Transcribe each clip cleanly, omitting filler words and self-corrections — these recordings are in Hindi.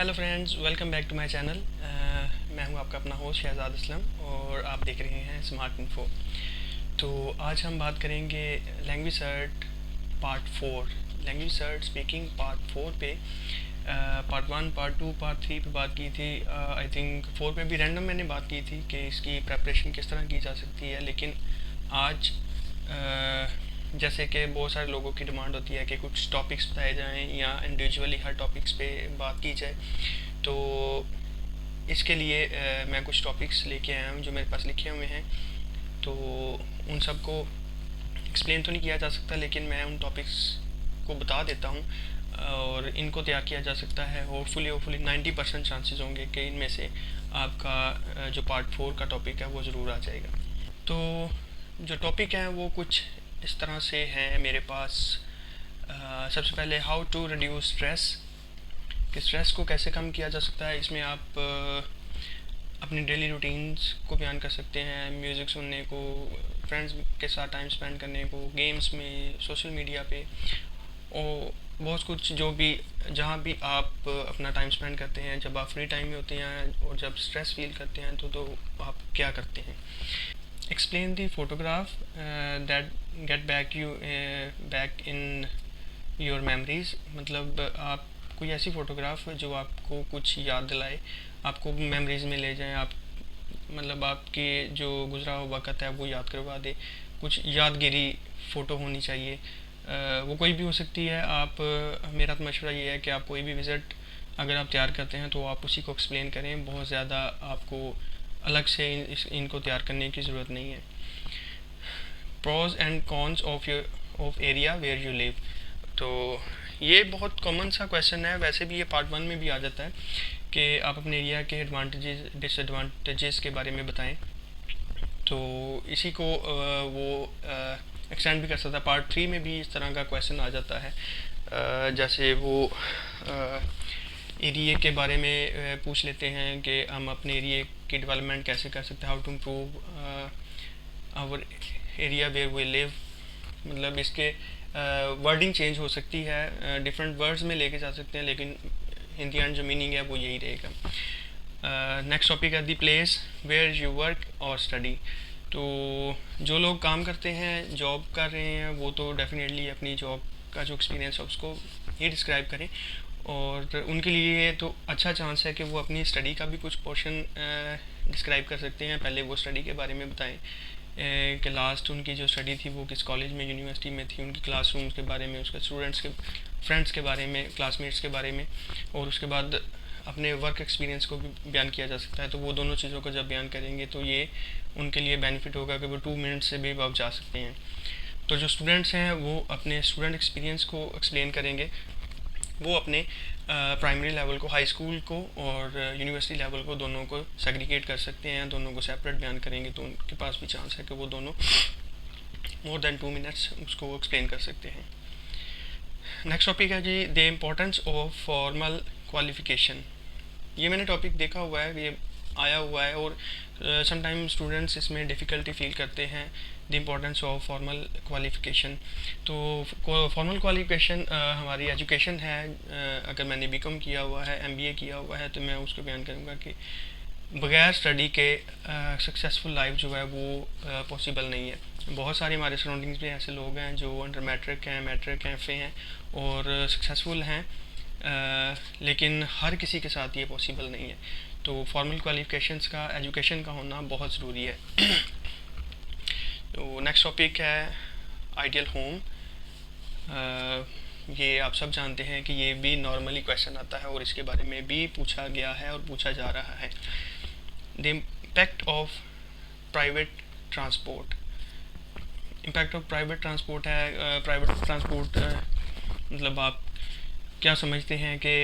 Hello friends, welcome back to my channel. मैं हूं आपका अपना होस्ट शहजाद असलम और आप देख रहे हैं स्मार्ट इन्फो। तो आज हम बात करेंगे language cert part 4, language cert speaking part 4 पे। पार्ट 1, पार्ट 2, पार्ट 3 पे बात की थी। आई थिंक 4 पे भी रैंडम मैंने बात की थी कि इसकी प्रेपरेशन किस तरह की जा सकती है, लेकिन आज जैसे कि बहुत सारे लोगों की डिमांड होती है कि कुछ टॉपिक्स बताए जाएं या इंडिविजुअली हर टॉपिक्स पे बात की जाए, तो इसके लिए मैं कुछ टॉपिक्स लेके आया हूँ जो मेरे पास लिखे हुए हैं। तो उन सबको एक्सप्लेन तो नहीं किया जा सकता, लेकिन मैं उन टॉपिक्स को बता देता हूँ और इनको तैयार किया जा सकता है। होपफुली 90% चांसेस होंगे कि इनमें से आपका जो पार्ट 4 का टॉपिक है वो ज़रूर आ जाएगा। तो जो टॉपिक हैं वो कुछ इस तरह से हैं मेरे पास। सबसे पहले हाउ टू रिड्यूस स्ट्रेस, कि स्ट्रेस को कैसे कम किया जा सकता है। इसमें आप अपनी डेली रूटीन्स को बयान कर सकते हैं, म्यूज़िक सुनने को, फ्रेंड्स के साथ टाइम स्पेंड करने को, गेम्स में, सोशल मीडिया पे और बहुत कुछ जो भी जहाँ भी आप अपना टाइम स्पेंड करते हैं, जब आप फ्री टाइम में होते हैं और जब स्ट्रेस फील करते हैं तो आप क्या करते हैं। Explain the photograph that get back in your memories, मतलब आप कोई ऐसी फ़ोटोग्राफ जो आपको कुछ याद दिलाए, आपको मेमोरीज़ में ले जाए, आप मतलब आपके जो गुजरा हुआ वक़्त है वो याद करवा दे। कुछ यादगिरी फ़ोटो होनी चाहिए। वो कोई भी हो सकती है। आप मेरा तो मशवरा ये है कि आप कोई भी विज़िट अगर आप तैयार करते हैं तो आप उसी को एक्सप्लेन करें। बहुत ज़्यादा आपको अलग से इनको तैयार करने की ज़रूरत नहीं है। Pros and cons of area where you live, तो ये बहुत कॉमन सा क्वेश्चन है। वैसे भी ये पार्ट 1 में भी आ जाता है कि आप अपने एरिया के एडवांटेजेस डिसएडवांटेजेस के बारे में बताएं। तो इसी को वो एक्सटेंड भी कर सकता है। पार्ट 3 में भी इस तरह का क्वेश्चन आ जाता है। जैसे वो एरिया के बारे में पूछ लेते हैं कि हम अपने एरिया की डेवलपमेंट कैसे कर सकते हैं, how to improve our area where we live. मतलब इसके वर्डिंग चेंज हो सकती है, डिफरेंट वर्ड्स में लेके जा सकते हैं, लेकिन इन दी एंड जो मीनिंग है वो यही रहेगा। नेक्स्ट टॉपिक है the place where you work और स्टडी। तो जो लोग काम करते हैं, जॉब कर रहे हैं, वो तो डेफिनेटली अपनी जॉब का जो एक्सपीरियंस है उसको ही डिस्क्राइब करें, और उनके लिए तो अच्छा चांस है कि वो अपनी स्टडी का भी कुछ पोर्शन डिस्क्राइब कर सकते हैं। पहले वो स्टडी के बारे में बताएं कि लास्ट उनकी जो स्टडी थी वो किस कॉलेज में, यूनिवर्सिटी में थी, उनकी क्लासरूम्स के बारे में, उसके स्टूडेंट्स के, फ्रेंड्स के बारे में, क्लासमेट्स के बारे में, और उसके बाद अपने वर्क एक्सपीरियंस को भी बयान किया जा सकता है। तो वो दोनों चीज़ों को जब बयान करेंगे तो ये उनके लिए बेनिफिट होगा कि वो 2 मिनट से भी अब जा सकते हैं। तो जो स्टूडेंट्स हैं वो अपने स्टूडेंट एक्सपीरियंस को एक्सप्लेन करेंगे। वो अपने प्राइमरी लेवल को, हाई स्कूल को और यूनिवर्सिटी लेवल को, दोनों को सेग्रीगेट कर सकते हैं, दोनों को सेपरेट बयान करेंगे, तो उनके पास भी चांस है कि वो दोनों मोर देन 2 मिनट्स उसको एक्सप्लेन कर सकते हैं। नेक्स्ट टॉपिक है जी the importance of formal qualification. ये मैंने टॉपिक देखा हुआ है, ये आया हुआ है, और समटाइम स्टूडेंट्स इसमें डिफ़िकल्टी फील करते हैं the importance of formal qualification. तो फॉर्मल क्वालिफिकेशन हमारी एजुकेशन है। अगर मैंने बीकॉम किया हुआ है, एमबीए किया हुआ है, तो मैं उसको बयान करूँगा कि बगैर स्टडी के सक्सेसफुल लाइफ जो है वो पॉसिबल नहीं है। बहुत सारे हमारे सराउंडिंग्स में ऐसे लोग हैं जो अंडर मैट्रिक हैं, मैट्रिक हैं, एफ हैं और सक्सेसफुल हैं, लेकिन हर किसी के साथ ये पॉसिबल नहीं है। तो फॉर्मल क्वालिफिकेशंस का, एजुकेशन का होना बहुत ज़रूरी है। तो नेक्स्ट टॉपिक है आइडियल होम। ये आप सब जानते हैं कि ये भी नॉर्मली क्वेश्चन आता है और इसके बारे में भी पूछा गया है और पूछा जा रहा है। The impact of private transport. Impact of private transport है, प्राइवेट ट्रांसपोर्ट मतलब आप क्या समझते हैं कि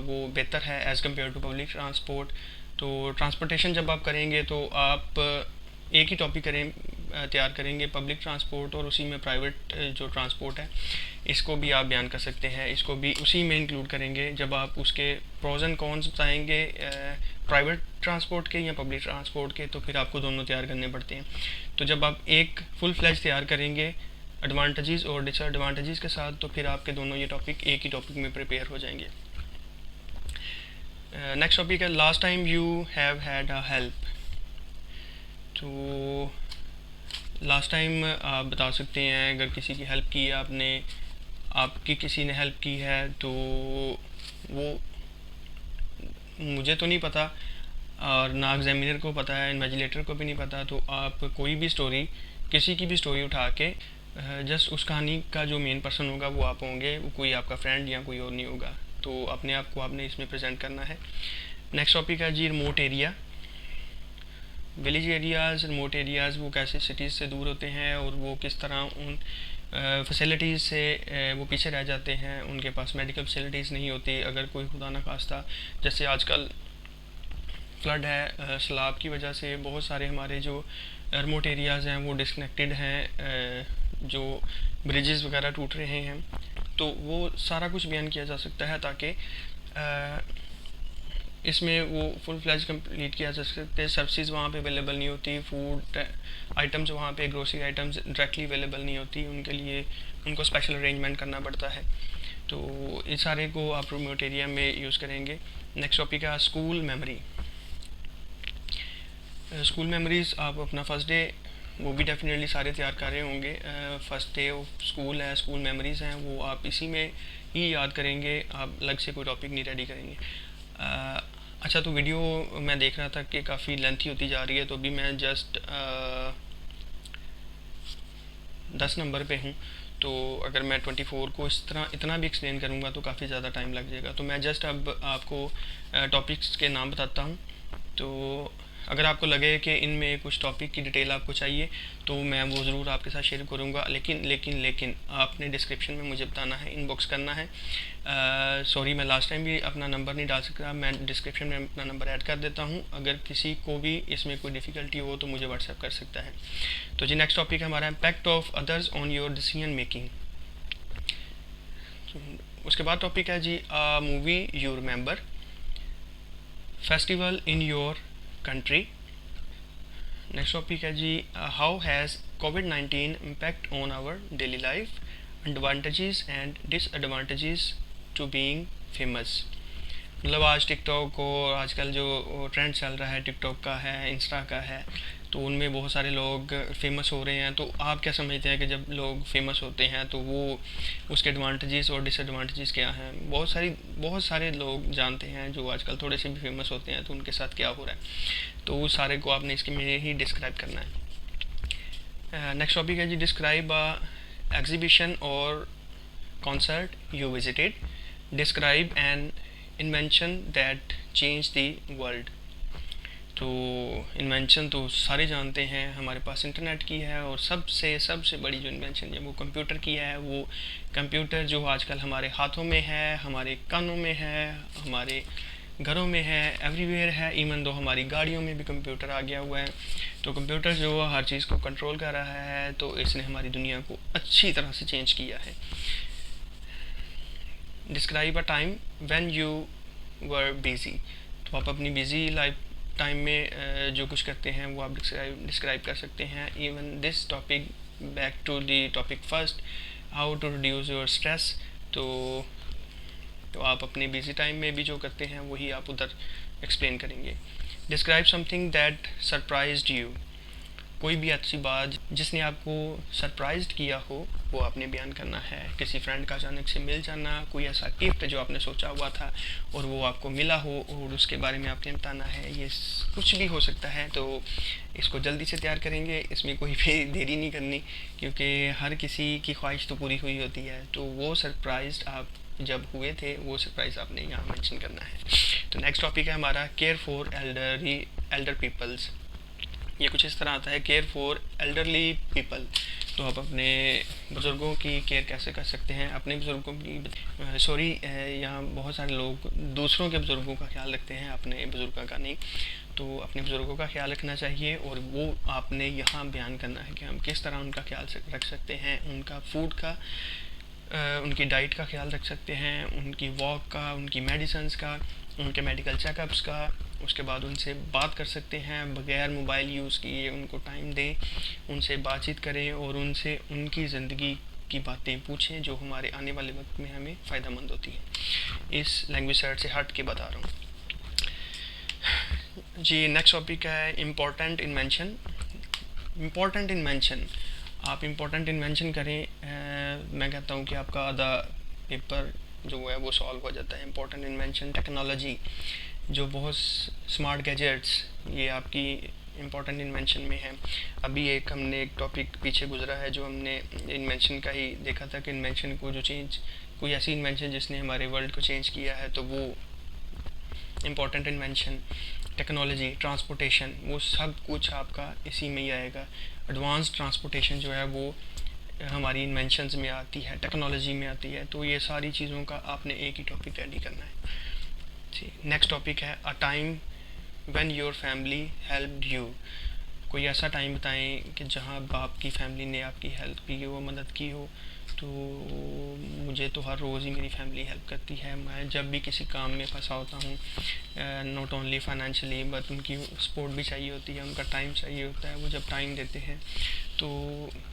वो बेहतर है as compared to public transport. तो ट्रांसपोर्टेशन जब आप करेंगे तो आप एक ही टॉपिक तैयार करेंगे, पब्लिक ट्रांसपोर्ट, और उसी में प्राइवेट जो ट्रांसपोर्ट है इसको भी आप बयान कर सकते हैं, इसको भी उसी में इंक्लूड करेंगे। जब आप उसके प्रोज एंड कॉन्स बताएंगे प्राइवेट ट्रांसपोर्ट के या पब्लिक ट्रांसपोर्ट के, तो फिर आपको दोनों तैयार करने पड़ते हैं। तो जब आप एक फुल फ्लैज तैयार करेंगे एडवांटेजेस और डिसएडवांटेजेस के साथ, तो फिर आपके दोनों ये टॉपिक एक ही टॉपिक में प्रिपेयर हो जाएंगे। नेक्स्ट टॉपिक है last time you have had a help. तो लास्ट टाइम आप बता सकते हैं अगर किसी की हेल्प की है आपने, आपकी किसी ने हेल्प की है, तो वो मुझे तो नहीं पता और ना एग्जामिनर को पता है, इन्विजिलेटर को भी नहीं पता। तो आप कोई भी स्टोरी, किसी की भी स्टोरी उठा के जस्ट उस कहानी का जो मेन पर्सन होगा वो आप होंगे, वो कोई आपका फ्रेंड या कोई और नहीं होगा। तो अपने आप को आपने इसमें प्रेजेंट करना है। नेक्स्ट टॉपिक है जी remote area. Village areas, remote areas वो कैसे सिटीज़ से दूर होते हैं और वो किस तरह उन फैसिलिटीज़ से वो पीछे रह जाते हैं, उनके पास मेडिकल फैसिलिटीज़ नहीं होती। अगर कोई खुदा न खास्ता जैसे आजकल फ्लड है, सैलाब की वजह से बहुत सारे हमारे जो रिमोट एरियाज़ हैं वो डिस्कनेक्टेड हैं, जो ब्रिजेस वगैरह टूट रहे हैं, तो वो सारा कुछ बयान किया जा सकता है ताकि इसमें वो फुल फ्लैज कंप्लीट किया जा सकते हैं। सर्विसेज वहाँ पे अवेलेबल नहीं होती, फूड आइटम्स वहाँ पे, ग्रोसरी आइटम्स डायरेक्टली अवेलेबल नहीं होती, उनके लिए उनको स्पेशल अरेंजमेंट करना पड़ता है। तो इस सारे को आप रिमोट एरिया में यूज़ करेंगे। नेक्स्ट टॉपिक है स्कूल मेमोरी। स्कूल मेमोरीज़ आप अपना फर्स्ट डे वो भी डेफिनेटली सारे तैयार कर रहे होंगे। फर्स्ट डे ऑफ स्कूल है, स्कूल मेमोरीज़ हैं, वो आप इसी में ही याद करेंगे, आप अलग से कोई टॉपिक नहीं रेडी करेंगे। अच्छा, तो वीडियो मैं देख रहा था कि काफ़ी लेंथी होती जा रही है, तो अभी मैं जस्ट 10 नंबर पे हूँ। तो अगर मैं 24 को इस तरह इतना भी एक्सप्लेन करूँगा तो काफ़ी ज़्यादा टाइम लग जाएगा। तो मैं जस्ट अब आपको टॉपिक्स के नाम बताता हूँ। तो अगर आपको लगे कि इनमें कुछ टॉपिक की डिटेल आपको चाहिए तो मैं वो ज़रूर आपके साथ शेयर करूँगा, लेकिन आपने डिस्क्रिप्शन में मुझे बताना है, इनबॉक्स करना है। सॉरी, मैं लास्ट टाइम भी अपना नंबर नहीं डाल सकता, मैं डिस्क्रिप्शन में अपना नंबर ऐड कर देता हूँ। अगर किसी को भी इसमें कोई डिफ़िकल्टी हो तो मुझे व्हाट्सएप कर सकता है। तो जी नेक्स्ट टॉपिक हमारा impact of others on your decision making. उसके बाद टॉपिक है जी movie you remember, festival in your country. Next topic है जी हाउ हैज़ कोविड-19 impact on our daily life, advantages and disadvantages to being famous. मतलब आज टिकटॉक और आजकल जो ट्रेंड चल रहा है टिकटॉक का है, इंस्टा का है, तो उनमें बहुत सारे लोग फेमस हो रहे हैं। तो आप क्या समझते हैं कि जब लोग फेमस होते हैं तो वो उसके एडवांटेजेस और डिसएडवांटेजेस क्या हैं? बहुत सारे लोग जानते हैं जो आजकल थोड़े से भी फेमस होते हैं, तो उनके साथ क्या हो रहा है, तो उस सारे को आपने इसके में ही डिस्क्राइब करना है। नेक्स्ट टॉपिक है जी डिस्क्राइब अ एग्जीबिशन और concert you visited, describe N invention that change the world. तो इन्वेंशन तो सारे जानते हैं, हमारे पास इंटरनेट की है, और सबसे बड़ी जो इन्वेंशन है वो कंप्यूटर की है। वो कंप्यूटर जो आजकल हमारे हाथों में है, हमारे कानों में है, हमारे घरों में है, एवरीवेयर है, इवन दो हमारी गाड़ियों में भी कंप्यूटर आ गया हुआ है। तो कंप्यूटर जो हर चीज़ को कंट्रोल कर रहा है, तो इसने हमारी दुनिया को अच्छी तरह से चेंज किया है। Describe a time when you were busy. तो आप अपनी बिजी लाइफ टाइम में जो कुछ करते हैं वो आप डिस्क्राइब कर सकते हैं। Even this topic back to the topic first, how to reduce your stress. तो आप अपने बिजी टाइम में भी जो करते हैं वही आप उधर एक्सप्लेन करेंगे। Describe something that surprised you. कोई भी अच्छी बात जिसने आपको सरप्राइज्ड किया हो वो आपने बयान करना है। किसी फ्रेंड का अचानक से मिल जाना, कोई ऐसा गिफ्ट जो आपने सोचा हुआ था और वो आपको मिला हो और उसके बारे में आपने बताना है। ये कुछ भी हो सकता है, तो इसको जल्दी से तैयार करेंगे, इसमें कोई भी देरी नहीं करनी, क्योंकि हर किसी की ख्वाहिश तो पूरी हुई होती है। तो वो सरप्राइज आप जब हुए थे वो सरप्राइज़ आपने यहाँ मेंशन करना है। तो नेक्स्ट टॉपिक है हमारा केयर फॉर एल्डर पीपल्स। ये कुछ इस तरह आता है, केयर फॉर एल्डरली पीपल। तो आप अपने बुज़ुर्गों की केयर कैसे कर सकते हैं, अपने बुज़ुर्गों की सॉरी यहाँ बहुत सारे लोग दूसरों के बुज़ुर्गों का ख्याल रखते हैं, अपने बुज़ुर्गों का नहीं। तो अपने बुज़ुर्गों का ख्याल रखना चाहिए और वो आपने यहाँ बयान करना है कि हम किस तरह उनका ख्याल रख सकते हैं। उनका फूड का, उनकी डाइट का ख्याल रख सकते हैं, उनकी वॉक का, उनकी मेडिसिन्स का, उनके मेडिकल चेकअप्स का। उसके बाद उनसे बात कर सकते हैं बगैर मोबाइल यूज़ किए, उनको टाइम दें, उनसे बातचीत करें और उनसे उनकी ज़िंदगी की बातें पूछें जो हमारे आने वाले वक्त में हमें फ़ायदेमंद होती हैं। इस लैंग्वेज सर्च से हट के बता रहा हूँ। जी, नेक्स्ट टॉपिक है इम्पोर्टेंट इन्वेंशन। इम्पोर्टेंट इन्वेंशन, आप इम्पोर्टेंट इन्वेंशन करें, मैं कहता हूँ कि आपका आधा पेपर जो है वो सॉल्व हो जाता है। इम्पोर्टेंट इन्वेंशन टेक्नोलॉजी, जो बहुत स्मार्ट गैजेट्स, ये आपकी इम्पोर्टेंट इन्वेंशन में है। अभी हमने एक टॉपिक पीछे गुजरा है जो हमने इन्वेंशन का ही देखा था कि इन्वेंशन को जो चेंज, कोई ऐसी इन्वेंशन जिसने हमारे वर्ल्ड को चेंज किया है, तो वो इम्पोर्टेंट इन्वेंशन। टेक्नोलॉजी, ट्रांसपोर्टेशन, वो सब कुछ आपका इसी में ही आएगा। एडवांस ट्रांसपोर्टेशन जो है वो हमारी इन्वेंशंस में आती है, टेक्नोलॉजी में आती है। तो ये सारी चीज़ों का आपने एक ही टॉपिक रेडी करना है। जी, नेक्स्ट टॉपिक है a time when your family helped you. कोई ऐसा टाइम बताएं कि जहाँ आपकी फैमिली ने आपकी हेल्प की हो, मदद की हो। तो मुझे तो हर रोज़ ही मेरी फैमिली हेल्प करती है। मैं जब भी किसी काम में फंसा होता हूँ, नॉट ओनली फाइनेंशियली बट उनकी सपोर्ट भी चाहिए होती है, उनका टाइम चाहिए होता है। वो जब टाइम देते हैं तो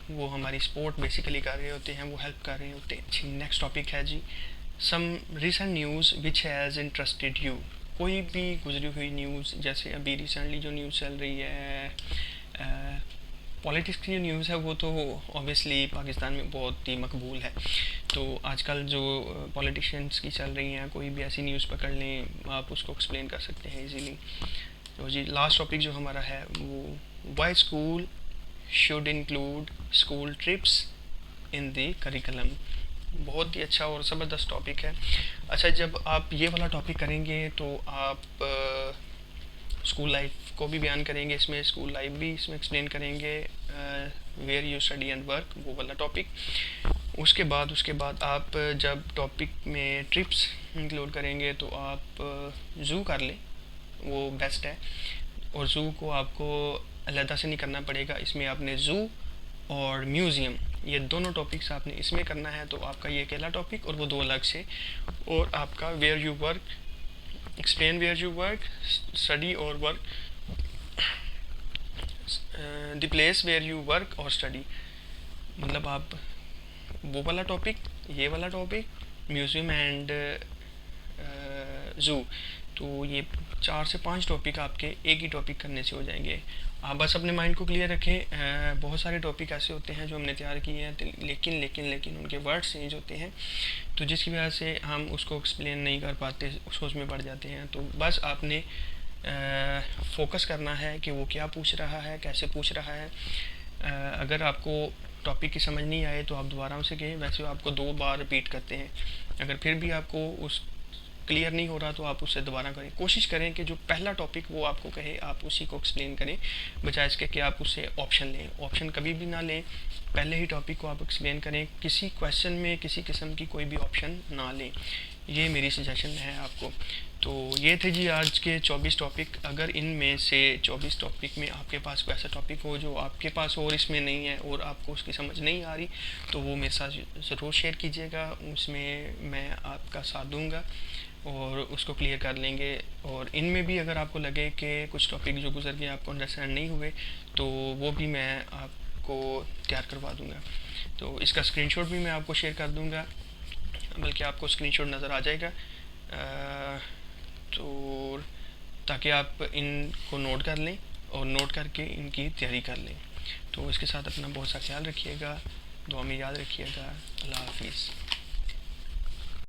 वो हमारी सपोर्ट बेसिकली कर रहे होते हैं, वो हेल्प कर रहे होते हैं। जी, नेक्स्ट टॉपिक है जी some recent news which has interested you. कोई भी गुजरी हुई न्यूज़, जैसे अभी रिसेंटली जो न्यूज़ चल रही है, पॉलिटिक्स की जो न्यूज़ है वो तो ऑब्वियसली पाकिस्तान में बहुत ही मकबूल है। तो आजकल जो पॉलिटिशियंस की चल रही हैं, कोई भी ऐसी न्यूज़ पकड़ लें, आप उसको एक्सप्लेन कर सकते हैं इजीली। तो जी, लास्ट टॉपिक जो हमारा है वो why school should include school trips in the curriculum. बहुत ही अच्छा और ज़बरदस्त टॉपिक है। अच्छा, जब आप ये वाला टॉपिक करेंगे तो आप स्कूल लाइफ को भी बयान करेंगे, इसमें स्कूल लाइफ भी इसमें एक्सप्लेन करेंगे, where you study and work, वो वाला टॉपिक। उसके बाद आप जब टॉपिक में ट्रिप्स इंक्लूड करेंगे तो आप ज़ू कर लें, वो बेस्ट है। और ज़ू को आपको अलहदा से नहीं करना पड़ेगा, इसमें आपने ज़ू और म्यूज़ियम, ये दोनों टॉपिक्स आपने इसमें करना है। तो आपका ये अकेला टॉपिक और वो दो अलग से। और आपका where you work, explain where you work, study और work, the place where you work और स्टडी। मतलब आप वो वाला टॉपिक, ये वाला टॉपिक, म्यूज़ियम एंड ज़ू, तो ये 4 से 5 टॉपिक आपके एक ही टॉपिक करने से हो जाएंगे। आप बस अपने माइंड को क्लियर रखें। बहुत सारे टॉपिक ऐसे होते हैं जो हमने तैयार किए हैं, लेकिन लेकिन लेकिन उनके वर्ड्स चेंज होते हैं, तो जिसकी वजह से हम उसको एक्सप्लेन नहीं कर पाते, सोच में पड़ जाते हैं। तो बस आपने फोकस करना है कि वो क्या पूछ रहा है, कैसे पूछ रहा है। अगर आपको टॉपिक की समझ नहीं आए तो आप दोबारा उसे कहें, वैसे आपको 2 बार रिपीट करते हैं। अगर फिर भी आपको उस क्लियर नहीं हो रहा तो आप उससे दोबारा करें। कोशिश करें कि जो पहला टॉपिक वो आपको कहे आप उसी को एक्सप्लेन करें, बजाय इसके कि आप उससे ऑप्शन लें। ऑप्शन कभी भी ना लें, पहले ही टॉपिक को आप एक्सप्लेन करें। किसी क्वेश्चन में किसी किस्म की कोई भी ऑप्शन ना लें, ये मेरी सजेशन है आपको। तो ये थे जी आज के 24 टॉपिक। अगर इनमें से 24 टॉपिक में आपके पास कोई ऐसा टॉपिक हो जो आपके पास और इसमें नहीं है और आपको उसकी समझ नहीं आ रही, तो वो मेरे साथ ज़रूर शेयर कीजिएगा, उसमें मैं आपका साथ दूंगा और उसको क्लियर कर लेंगे। और इनमें भी अगर आपको लगे कि कुछ टॉपिक जो गुजर गए आपको अंडरस्टैंड नहीं हुए, तो वो भी मैं आपको तैयार करवा दूंगा। तो इसका स्क्रीनशॉट भी मैं आपको शेयर कर दूंगा, बल्कि आपको स्क्रीनशॉट नज़र आ जाएगा, तो ताकि आप इनको नोट कर लें और नोट करके इनकी तैयारी कर लें। तो इसके साथ अपना बहुत सा ख्याल रखिएगा, दुआ में याद रखिएगा। अल्लाह हाफिज़।